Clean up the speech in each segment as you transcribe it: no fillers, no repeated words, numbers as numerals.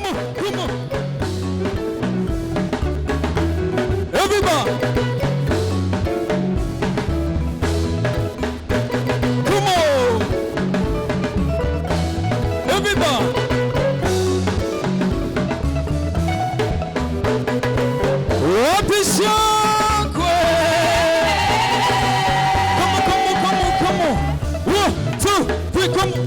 Come on, come on. Everybody. Come on. Everybody. What is your way? Come on, come on, come on, come on. 1, 2, 3, come on.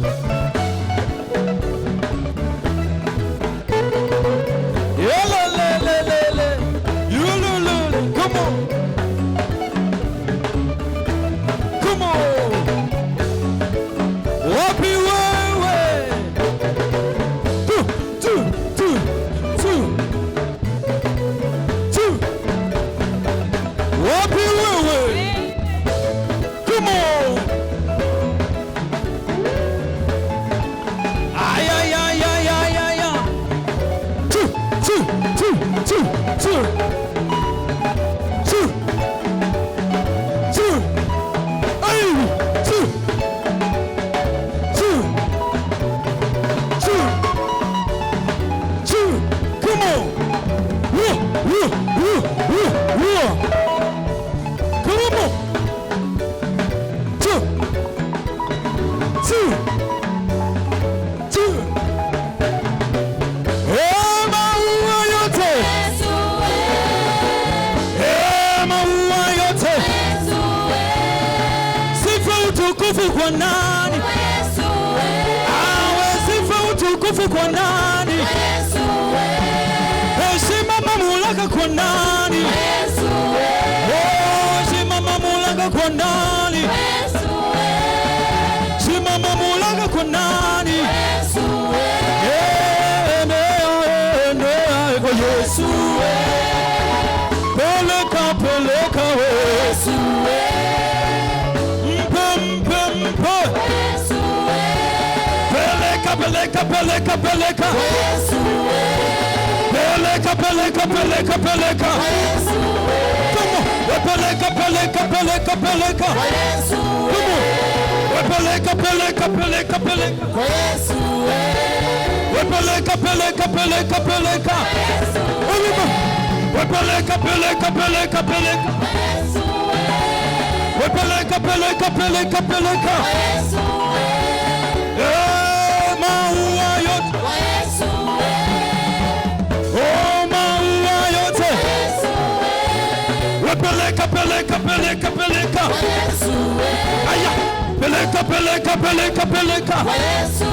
Kwa nani? Yesu awe sifa utukufu kwa nani? Yesu heshima mamlaka kwa nani? Yesu heshima mamlaka kwa nani? Yesu heshima mamlaka kwa nani? Yesu kwa Yesu peleka peleka Yesu peleka peleka peleka Yesu peleka peleka peleka peleka Yesu como peleka peleka peleka peleka Yesu como peleka peleka peleka peleka Yesu peleka peleka peleka peleka Yesu peleka peleka peleka peleka Yesu peleka peleka peleka peleka Yesu maua yote Yesu maua yote Yesu peleka peleka peleka peleka Yesu aya peleka peleka peleka peleka Yesu